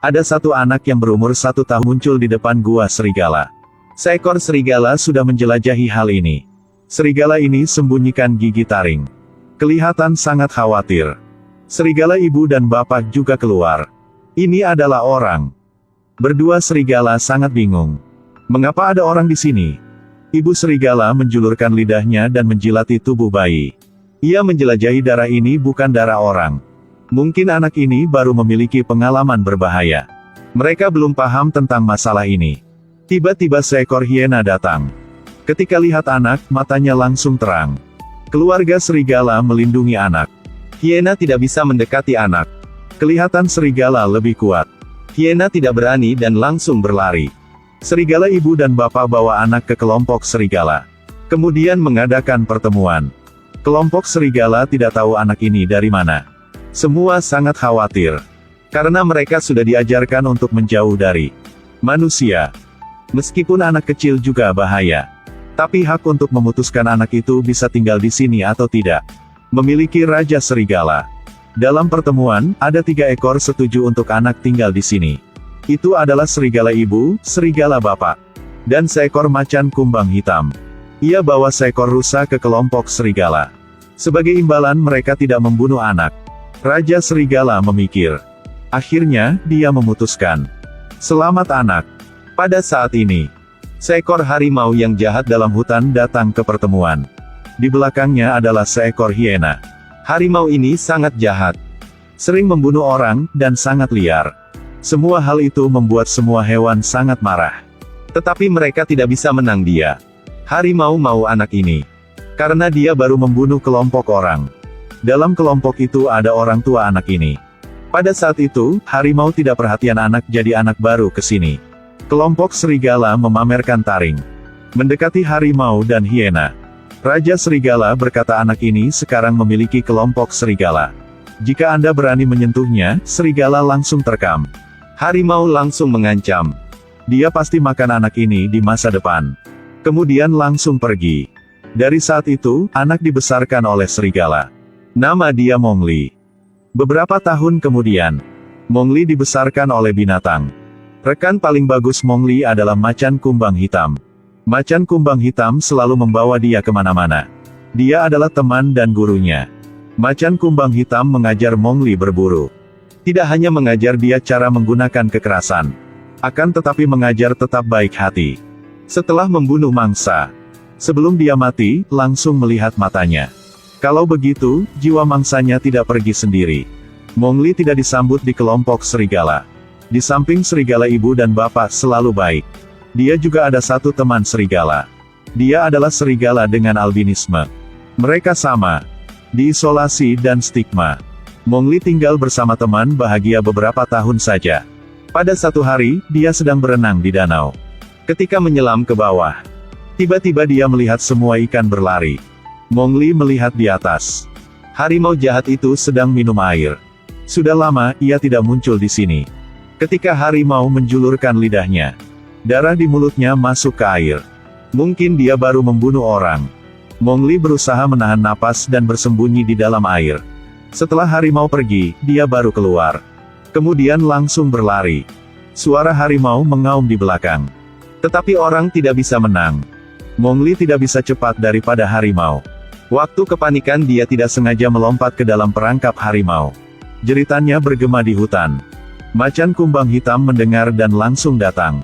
Ada satu anak yang berumur 1 tahun muncul di depan gua serigala. Seekor serigala sudah menjelajahi hal ini. Serigala ini sembunyikan gigi taring. Kelihatan sangat khawatir. Serigala ibu dan bapak juga keluar. Ini adalah orang. Berdua serigala sangat bingung. Mengapa ada orang di sini? Ibu serigala menjulurkan lidahnya dan menjilati tubuh bayi. Ia menjelajahi darah ini bukan darah orang. Mungkin anak ini baru memiliki pengalaman berbahaya. Mereka belum paham tentang masalah ini. Tiba-tiba seekor hiena datang. Ketika lihat anak, matanya langsung terang. Keluarga serigala melindungi anak. Hiena tidak bisa mendekati anak. Kelihatan serigala lebih kuat. Hiena tidak berani dan langsung berlari. Serigala ibu dan bapak bawa anak ke kelompok serigala. Kemudian mengadakan pertemuan. Kelompok serigala tidak tahu anak ini dari mana. Semua sangat khawatir. Karena mereka sudah diajarkan untuk menjauh dari manusia. Meskipun anak kecil juga bahaya. Tapi hak untuk memutuskan anak itu bisa tinggal di sini atau tidak. Memiliki Raja Serigala. Dalam pertemuan, ada 3 ekor setuju untuk anak tinggal di sini. Itu adalah serigala ibu, serigala bapak, dan seekor macan kumbang hitam. Ia bawa seekor rusa ke kelompok serigala. Sebagai imbalan mereka tidak membunuh anak. Raja Serigala memikir. Akhirnya, dia memutuskan. Selamat anak. Pada saat ini, seekor harimau yang jahat dalam hutan datang ke pertemuan. Di belakangnya adalah seekor hiena. Harimau ini sangat jahat. Sering membunuh orang, dan sangat liar. Semua hal itu membuat semua hewan sangat marah. Tetapi mereka tidak bisa menang dia. Harimau mau anak ini. Karena dia baru membunuh kelompok orang. Dalam kelompok itu ada orang tua anak ini. Pada saat itu, harimau tidak perhatian anak jadi anak baru ke sini. Kelompok serigala memamerkan taring. Mendekati harimau dan hiena. Raja Serigala berkata anak ini sekarang memiliki kelompok serigala. Jika Anda berani menyentuhnya, serigala langsung terkam. Harimau langsung mengancam. Dia pasti makan anak ini di masa depan. Kemudian langsung pergi. Dari saat itu, anak dibesarkan oleh serigala. Nama dia Mowgli. Beberapa tahun kemudian, Mowgli dibesarkan oleh binatang. Rekan paling bagus Mowgli adalah macan kumbang hitam. Macan kumbang hitam selalu membawa dia kemana-mana. Dia adalah teman dan gurunya. Macan kumbang hitam mengajar Mowgli berburu. Tidak hanya mengajar dia cara menggunakan kekerasan, akan tetapi mengajar tetap baik hati. Setelah membunuh mangsa, sebelum dia mati, langsung melihat matanya. Kalau begitu, jiwa mangsanya tidak pergi sendiri. Mowgli tidak disambut di kelompok serigala. Di samping serigala ibu dan bapak selalu baik. Dia juga ada satu teman serigala. Dia adalah serigala dengan albinisme. Mereka sama. Diisolasi dan stigma. Mowgli tinggal bersama teman bahagia beberapa tahun saja. Pada satu hari, dia sedang berenang di danau. Ketika menyelam ke bawah, tiba-tiba dia melihat semua ikan berlari. Mowgli melihat di atas. Harimau jahat itu sedang minum air. Sudah lama, ia tidak muncul di sini. Ketika harimau menjulurkan lidahnya, darah di mulutnya masuk ke air. Mungkin dia baru membunuh orang. Mowgli berusaha menahan napas dan bersembunyi di dalam air. Setelah harimau pergi, dia baru keluar. Kemudian langsung berlari. Suara harimau mengaum di belakang. Tetapi orang tidak bisa menang. Mowgli tidak bisa cepat daripada harimau. Waktu kepanikan dia tidak sengaja melompat ke dalam perangkap harimau. Jeritannya bergema di hutan. Macan kumbang hitam mendengar dan langsung datang.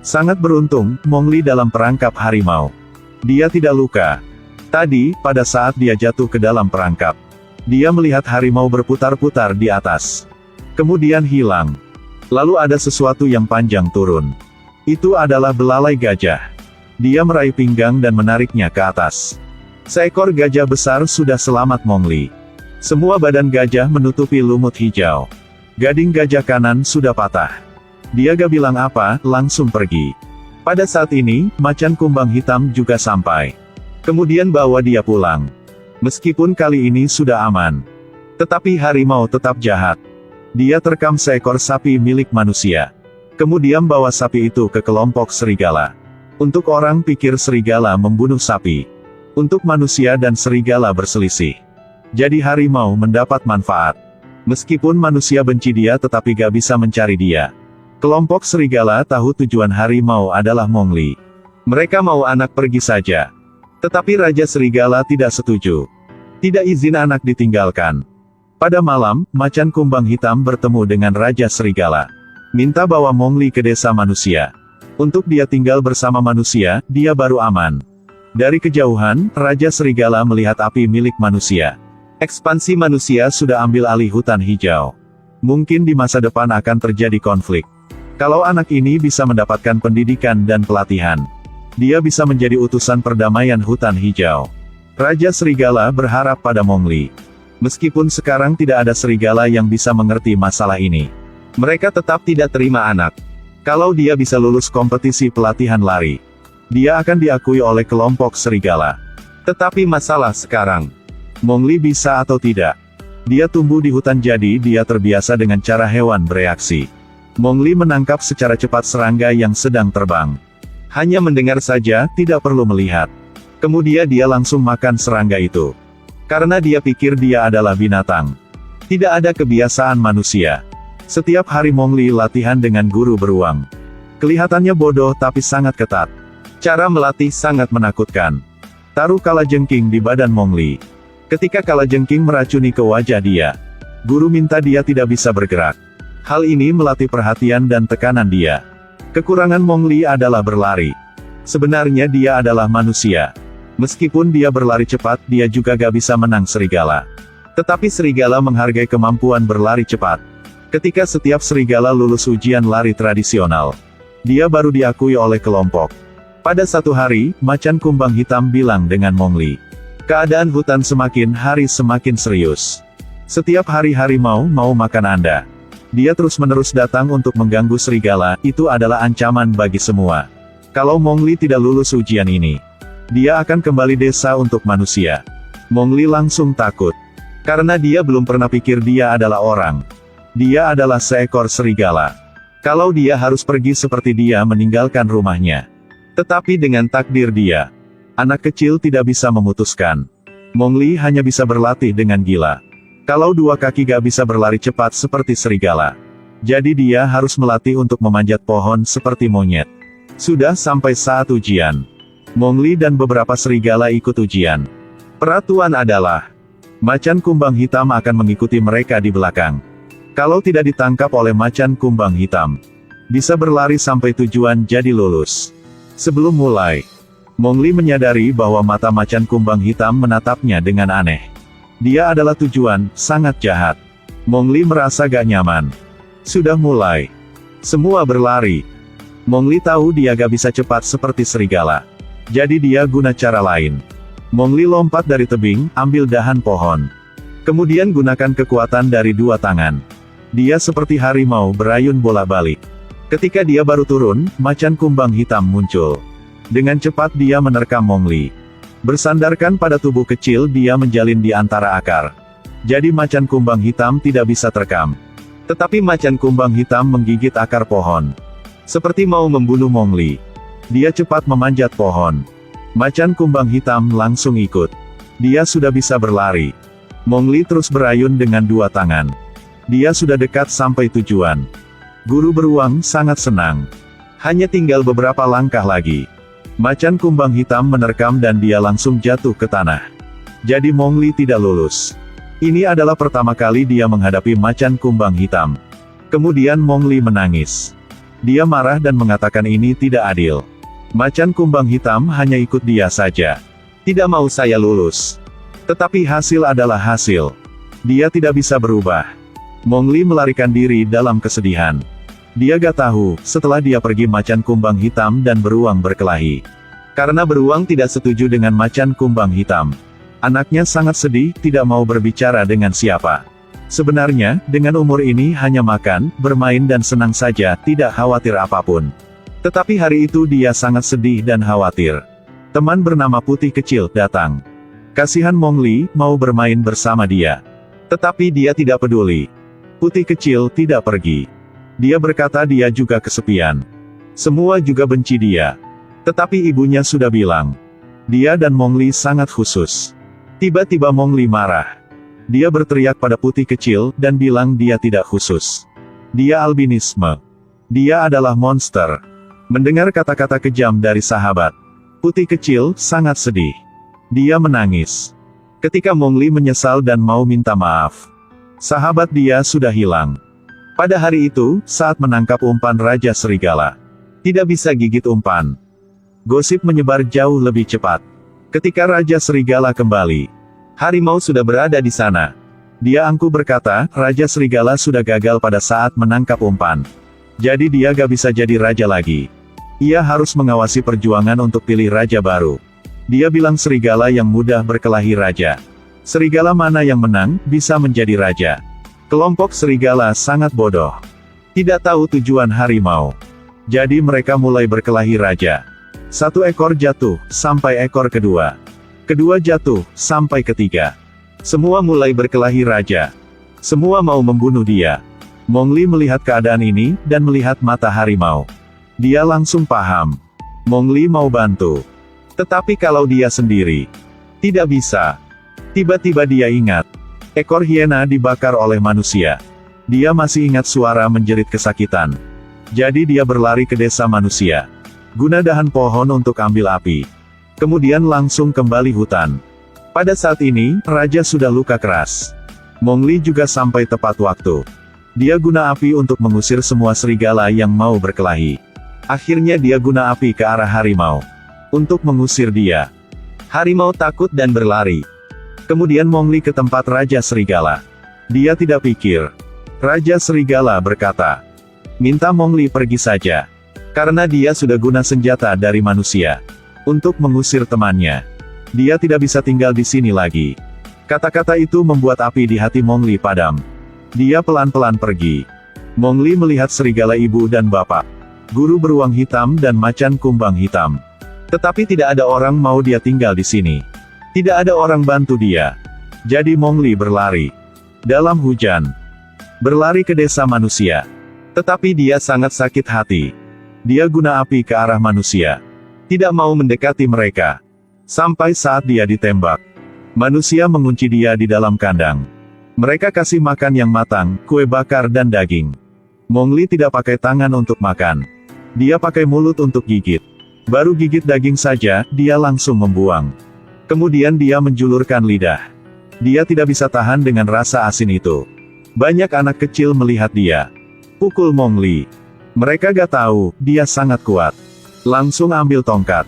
Sangat beruntung, Mowgli dalam perangkap harimau. Dia tidak luka. Tadi, pada saat dia jatuh ke dalam perangkap, dia melihat harimau berputar-putar di atas. Kemudian hilang. Lalu ada sesuatu yang panjang turun. Itu adalah belalai gajah. Dia meraih pinggang dan menariknya ke atas. Seekor gajah besar sudah selamat Mowgli. Semua badan gajah menutupi lumut hijau. Gading gajah kanan sudah patah. Dia gak bilang apa, langsung pergi. Pada saat ini, macan kumbang hitam juga sampai. Kemudian bawa dia pulang. Meskipun kali ini sudah aman. Tetapi harimau tetap jahat. Dia terkam seekor sapi milik manusia. Kemudian bawa sapi itu ke kelompok serigala. Untuk orang pikir serigala membunuh sapi. Untuk manusia dan serigala berselisih. Jadi harimau mendapat manfaat. Meskipun manusia benci dia tetapi gak bisa mencari dia. Kelompok serigala tahu tujuan harimau adalah Mowgli. Mereka mau anak pergi saja. Tetapi Raja Serigala tidak setuju. Tidak izin anak ditinggalkan. Pada malam, macan kumbang hitam bertemu dengan Raja Serigala. Minta bawa Mowgli ke desa manusia. Untuk dia tinggal bersama manusia, dia baru aman. Dari kejauhan, Raja Serigala melihat api milik manusia. Ekspansi manusia sudah ambil alih hutan hijau. Mungkin di masa depan akan terjadi konflik. Kalau anak ini bisa mendapatkan pendidikan dan pelatihan, dia bisa menjadi utusan perdamaian hutan hijau. Raja Serigala berharap pada Mowgli. Meskipun sekarang tidak ada serigala yang bisa mengerti masalah ini, mereka tetap tidak terima anak. Kalau dia bisa lulus kompetisi pelatihan lari, dia akan diakui oleh kelompok serigala. Tetapi masalah sekarang, Mowgli bisa atau tidak? Dia tumbuh di hutan jadi dia terbiasa dengan cara hewan bereaksi. Mowgli menangkap secara cepat serangga yang sedang terbang. Hanya mendengar saja, tidak perlu melihat. Kemudian dia langsung makan serangga itu. Karena dia pikir dia adalah binatang. Tidak ada kebiasaan manusia. Setiap hari Mowgli latihan dengan guru beruang. Kelihatannya bodoh tapi sangat ketat. Cara melatih sangat menakutkan. Taruh kalajengking di badan Mowgli. Ketika kalajengking meracuni ke wajah dia, guru minta dia tidak bisa bergerak. Hal ini melatih perhatian dan tekanan dia. Kekurangan Mowgli adalah berlari. Sebenarnya dia adalah manusia. Meskipun dia berlari cepat, dia juga gak bisa menang serigala. Tetapi serigala menghargai kemampuan berlari cepat. Ketika setiap serigala lulus ujian lari tradisional, dia baru diakui oleh kelompok. Pada satu hari, macan kumbang hitam bilang dengan Mowgli, keadaan hutan semakin hari semakin serius. Setiap hari harimau mau makan Anda. Dia terus-menerus datang untuk mengganggu serigala, itu adalah ancaman bagi semua. Kalau Mowgli tidak lulus ujian ini, dia akan kembali desa untuk manusia. Mowgli langsung takut. Karena dia belum pernah pikir dia adalah orang. Dia adalah seekor serigala. Kalau dia harus pergi seperti dia meninggalkan rumahnya. Tetapi dengan takdir dia, anak kecil tidak bisa memutuskan. Mowgli hanya bisa berlatih dengan gila. Kalau dua kaki gak bisa berlari cepat seperti serigala. Jadi dia harus melatih untuk memanjat pohon seperti monyet. Sudah sampai saat ujian. Mowgli dan beberapa serigala ikut ujian. Peraturan adalah, macan kumbang hitam akan mengikuti mereka di belakang. Kalau tidak ditangkap oleh macan kumbang hitam, bisa berlari sampai tujuan jadi lulus. Sebelum mulai, Mowgli menyadari bahwa mata macan kumbang hitam menatapnya dengan aneh. Dia adalah tujuan, sangat jahat. Mowgli merasa gak nyaman. Sudah mulai. Semua berlari. Mowgli tahu dia gak bisa cepat seperti serigala. Jadi dia guna cara lain. Mowgli lompat dari tebing, ambil dahan pohon. Kemudian gunakan kekuatan dari dua tangan. Dia seperti harimau berayun bolak-balik. Ketika dia baru turun, macan kumbang hitam muncul. Dengan cepat dia menerkam Mowgli. Bersandarkan pada tubuh kecil dia menjalin di antara akar. Jadi macan kumbang hitam tidak bisa terekam. Tetapi macan kumbang hitam menggigit akar pohon. Seperti mau membunuh Mowgli. Dia cepat memanjat pohon. Macan kumbang hitam langsung ikut. Dia sudah bisa berlari. Mowgli terus berayun dengan dua tangan. Dia sudah dekat sampai tujuan. Guru beruang sangat senang. Hanya tinggal beberapa langkah lagi. Macan kumbang hitam menerkam dan dia langsung jatuh ke tanah. Jadi Mowgli tidak lulus. Ini adalah pertama kali dia menghadapi macan kumbang hitam. Kemudian Mowgli menangis. Dia marah dan mengatakan ini tidak adil. Macan kumbang hitam hanya ikut dia saja. Tidak mau saya lulus. Tetapi hasil adalah hasil. Dia tidak bisa berubah. Mowgli melarikan diri dalam kesedihan. Dia gak tahu, setelah dia pergi macan kumbang hitam dan beruang berkelahi. Karena beruang tidak setuju dengan macan kumbang hitam. Anaknya sangat sedih, tidak mau berbicara dengan siapa. Sebenarnya, dengan umur ini hanya makan, bermain dan senang saja, tidak khawatir apapun. Tetapi hari itu dia sangat sedih dan khawatir. Teman bernama Putih Kecil datang. Kasihan Mowgli, mau bermain bersama dia. Tetapi dia tidak peduli. Putih Kecil tidak pergi. Dia berkata dia juga kesepian. Semua juga benci dia. Tetapi ibunya sudah bilang. Dia dan Mowgli sangat khusus. Tiba-tiba Mowgli marah. Dia berteriak pada Putih Kecil, dan bilang dia tidak khusus. Dia albinisme. Dia adalah monster. Mendengar kata-kata kejam dari sahabat, Putih kecil sangat sedih. Dia menangis. Ketika Mowgli menyesal dan mau minta maaf, sahabat dia sudah hilang. Pada hari itu, saat menangkap umpan Raja Serigala, tidak bisa gigit umpan. Gosip menyebar jauh lebih cepat. Ketika Raja Serigala kembali, harimau sudah berada di sana. Dia angkuh berkata, Raja Serigala sudah gagal pada saat menangkap umpan. Jadi dia gak bisa jadi raja lagi. Ia harus mengawasi perjuangan untuk pilih raja baru. Dia bilang serigala yang mudah berkelahi raja. Serigala mana yang menang, bisa menjadi raja. Kelompok serigala sangat bodoh. Tidak tahu tujuan harimau. Jadi mereka mulai berkelahi raja. Satu ekor jatuh, sampai ekor kedua. Kedua jatuh, sampai ketiga. Semua mulai berkelahi raja. Semua mau membunuh dia. Mowgli melihat keadaan ini, dan melihat mata harimau. Dia langsung paham. Mowgli mau bantu. Tetapi kalau dia sendiri, tidak bisa. Tiba-tiba dia ingat. Ekor hiena dibakar oleh manusia. Dia masih ingat suara menjerit kesakitan. Jadi dia berlari ke desa manusia. Guna dahan pohon untuk ambil api. Kemudian langsung kembali hutan. Pada saat ini, Raja sudah luka keras. Mowgli juga sampai tepat waktu. Dia guna api untuk mengusir semua serigala yang mau berkelahi. Akhirnya dia guna api ke arah harimau. Untuk mengusir dia. Harimau takut dan berlari. Kemudian Mowgli ke tempat Raja Serigala. Dia tidak pikir. Raja Serigala berkata, minta Mowgli pergi saja. Karena dia sudah guna senjata dari manusia. Untuk mengusir temannya. Dia tidak bisa tinggal di sini lagi. Kata-kata itu membuat api di hati Mowgli padam. Dia pelan-pelan pergi. Mowgli melihat serigala ibu dan bapak. Guru beruang hitam dan macan kumbang hitam. Tetapi tidak ada orang mau dia tinggal di sini. Tidak ada orang bantu dia. Jadi Mowgli berlari. Dalam hujan. Berlari ke desa manusia. Tetapi dia sangat sakit hati. Dia guna api ke arah manusia. Tidak mau mendekati mereka. Sampai saat dia ditembak. Manusia mengunci dia di dalam kandang. Mereka kasih makan yang matang, kue bakar dan daging. Mowgli tidak pakai tangan untuk makan. Dia pakai mulut untuk gigit. Baru gigit daging saja, dia langsung membuang. Kemudian dia menjulurkan lidah. Dia tidak bisa tahan dengan rasa asin itu. Banyak anak kecil melihat dia. Pukul Mowgli. Mereka gak tahu, dia sangat kuat. Langsung ambil tongkat.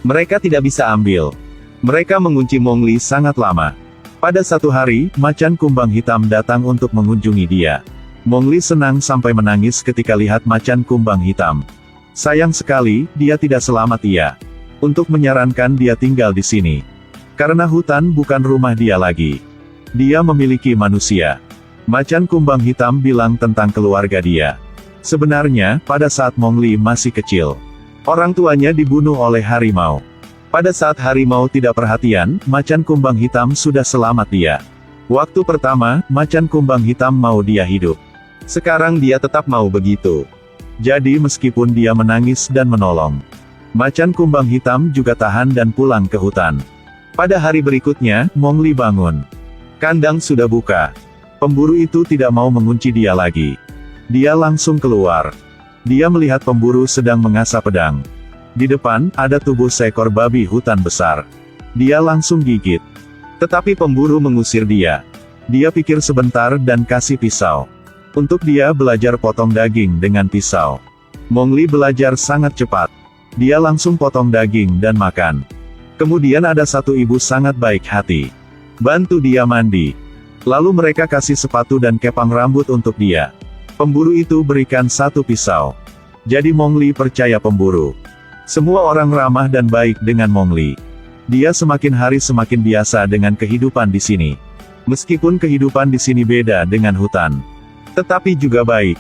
Mereka tidak bisa ambil. Mereka mengunci Mowgli sangat lama. Pada satu hari, macan kumbang hitam datang untuk mengunjungi dia. Mowgli senang sampai menangis ketika lihat macan kumbang hitam. Sayang sekali, dia tidak selamat ia. Untuk menyarankan dia tinggal di sini. Karena hutan bukan rumah dia lagi. Dia memiliki manusia. Macan kumbang hitam bilang tentang keluarga dia. Sebenarnya, pada saat Mowgli masih kecil, orang tuanya dibunuh oleh harimau. Pada saat harimau tidak perhatian, macan kumbang hitam sudah selamat dia. Waktu pertama, macan kumbang hitam mau dia hidup. Sekarang dia tetap mau begitu. Jadi meskipun dia menangis dan menolong, macan kumbang hitam juga tahan dan pulang ke hutan. Pada hari berikutnya, Mowgli bangun. Kandang sudah buka. Pemburu itu tidak mau mengunci dia lagi. Dia langsung keluar. Dia melihat pemburu sedang mengasah pedang. Di depan, ada tubuh seekor babi hutan besar. Dia langsung gigit. Tetapi pemburu mengusir dia. Dia pikir sebentar dan kasih pisau. Untuk dia belajar potong daging dengan pisau. Mowgli belajar sangat cepat. Dia langsung potong daging dan makan. Kemudian ada satu ibu sangat baik hati. Bantu dia mandi. Lalu mereka kasih sepatu dan kepang rambut untuk dia. Pemburu itu berikan satu pisau. Jadi Mowgli percaya pemburu. Semua orang ramah dan baik dengan Mowgli. Dia semakin hari semakin biasa dengan kehidupan di sini. Meskipun kehidupan di sini beda dengan hutan. Tetapi juga baik.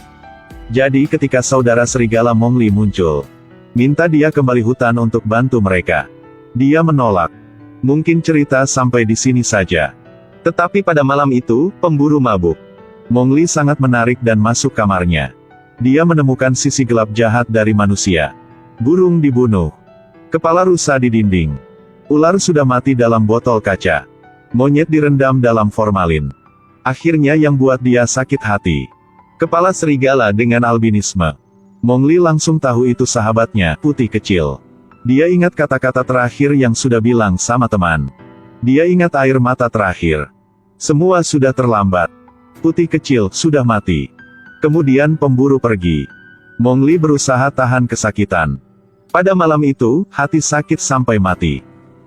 Jadi ketika saudara serigala Mowgli muncul, minta dia kembali hutan untuk bantu mereka. Dia menolak. Mungkin cerita sampai di sini saja. Tetapi pada malam itu, pemburu mabuk. Mowgli sangat menarik dan masuk kamarnya. Dia menemukan sisi gelap jahat dari manusia. Burung dibunuh. Kepala rusa di dinding. Ular sudah mati dalam botol kaca. Monyet direndam dalam formalin. Akhirnya yang buat dia sakit hati. Kepala serigala dengan albinisme. Mongli langsung tahu itu sahabatnya, Putih Kecil. Dia ingat kata-kata terakhir yang sudah bilang sama teman. Dia ingat air mata terakhir. Semua sudah terlambat. Putih Kecil sudah mati. Kemudian pemburu pergi. Mongli berusaha tahan kesakitan. Pada malam itu, hati sakit sampai mati.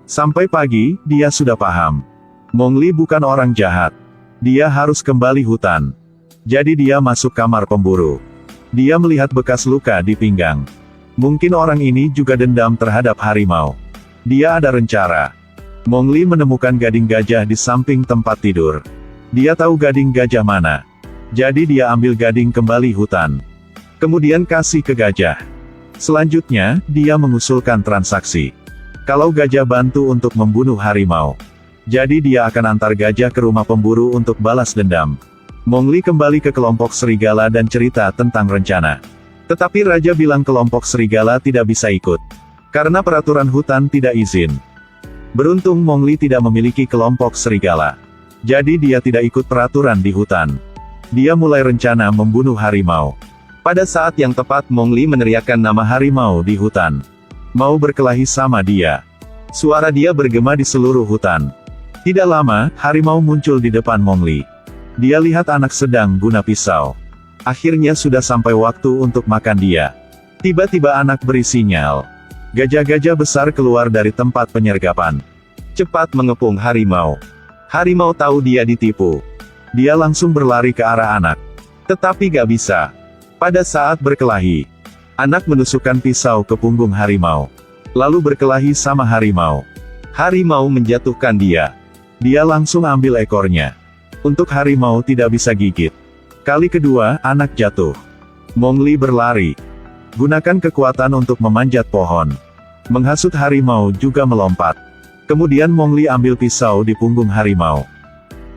Sampai pagi, dia sudah paham. Mongli bukan orang jahat. Dia harus kembali hutan. Jadi dia masuk kamar pemburu. Dia melihat bekas luka di pinggang. Mungkin orang ini juga dendam terhadap harimau. Dia ada rencana. Mongli menemukan gading gajah di samping tempat tidur. Dia tahu gading gajah mana. Jadi dia ambil gading kembali hutan. Kemudian kasih ke gajah. Selanjutnya, dia mengusulkan transaksi. Kalau gajah bantu untuk membunuh harimau, jadi dia akan antar gajah ke rumah pemburu untuk balas dendam. Mongli kembali ke kelompok serigala dan cerita tentang rencana. Tetapi Raja bilang kelompok serigala tidak bisa ikut. Karena peraturan hutan tidak izin. Beruntung Mongli tidak memiliki kelompok serigala. Jadi dia tidak ikut peraturan di hutan. Dia mulai rencana membunuh harimau. Pada saat yang tepat Mongli meneriakkan nama harimau di hutan. Mau berkelahi sama dia. Suara dia bergema di seluruh hutan. Tidak lama, harimau muncul di depan Mongli. Dia lihat anak sedang guna pisau. Akhirnya sudah sampai waktu untuk makan dia. Tiba-tiba anak beri sinyal. Gajah-gajah besar keluar dari tempat penyergapan. Cepat mengepung harimau. Harimau tahu dia ditipu. Dia langsung berlari ke arah anak. Tetapi gak bisa. Pada saat berkelahi, anak menusukkan pisau ke punggung harimau. Lalu berkelahi sama harimau. Harimau menjatuhkan dia. Dia langsung ambil ekornya. Untuk harimau tidak bisa gigit. Kali kedua, anak jatuh. Mongli berlari. Gunakan kekuatan untuk memanjat pohon. Menghasut harimau juga melompat. Kemudian Mongli ambil pisau di punggung harimau.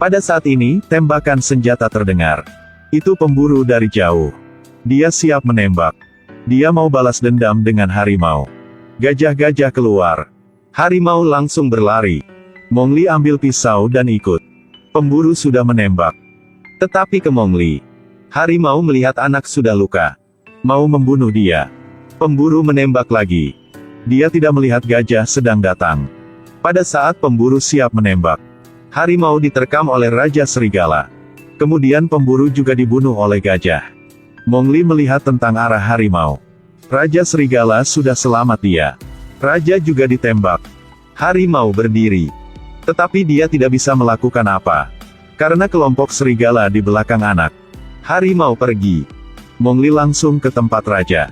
Pada saat ini, tembakan senjata terdengar. Itu pemburu dari jauh. Dia siap menembak. Dia mau balas dendam dengan harimau. Gajah-gajah keluar. Harimau langsung berlari. Mongli ambil pisau dan ikut. Pemburu sudah menembak. Tetapi ke Mongli. Harimau melihat anak sudah luka. Mau membunuh dia. Pemburu menembak lagi. Dia tidak melihat gajah sedang datang. Pada saat pemburu siap menembak, harimau diterkam oleh Raja Serigala. Kemudian pemburu juga dibunuh oleh gajah. Mongli melihat tentang arah harimau. Raja Serigala sudah selamat dia. Raja juga ditembak. Harimau berdiri. Tetapi dia tidak bisa melakukan apa. Karena kelompok serigala di belakang anak. Harimau pergi. Mongli langsung ke tempat raja.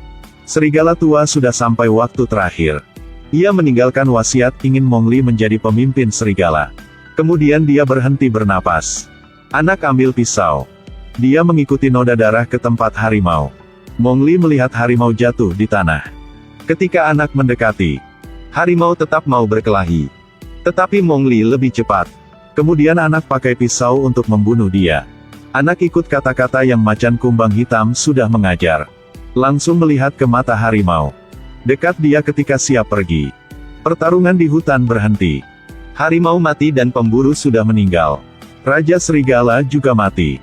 Serigala tua sudah sampai waktu terakhir. Ia meninggalkan wasiat ingin Mongli menjadi pemimpin serigala. Kemudian dia berhenti bernapas. Anak ambil pisau. Dia mengikuti noda darah ke tempat harimau. Mongli melihat harimau jatuh di tanah. Ketika anak mendekati, harimau tetap mau berkelahi. Tetapi Mongli lebih cepat. Kemudian anak pakai pisau untuk membunuh dia. Anak ikut kata-kata yang macan kumbang hitam sudah mengajar. Langsung melihat ke mata harimau. Dekat dia ketika siap pergi. Pertarungan di hutan berhenti. Harimau mati dan pemburu sudah meninggal. Raja Serigala juga mati.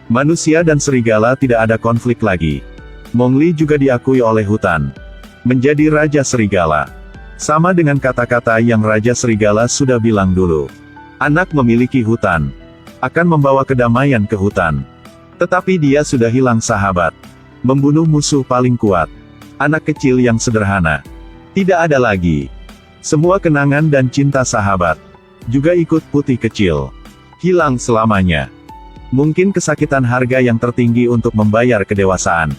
Manusia dan serigala tidak ada konflik lagi. Mongli juga diakui oleh hutan. Menjadi Raja Serigala. Sama dengan kata-kata yang Raja Serigala sudah bilang dulu. Anak memiliki hutan. Akan membawa kedamaian ke hutan. Tetapi dia sudah hilang sahabat. Membunuh musuh paling kuat. Anak kecil yang sederhana. Tidak ada lagi. Semua kenangan dan cinta sahabat. Juga ikut Putih Kecil. Hilang selamanya. Mungkin kesakitan harga yang tertinggi untuk membayar kedewasaan.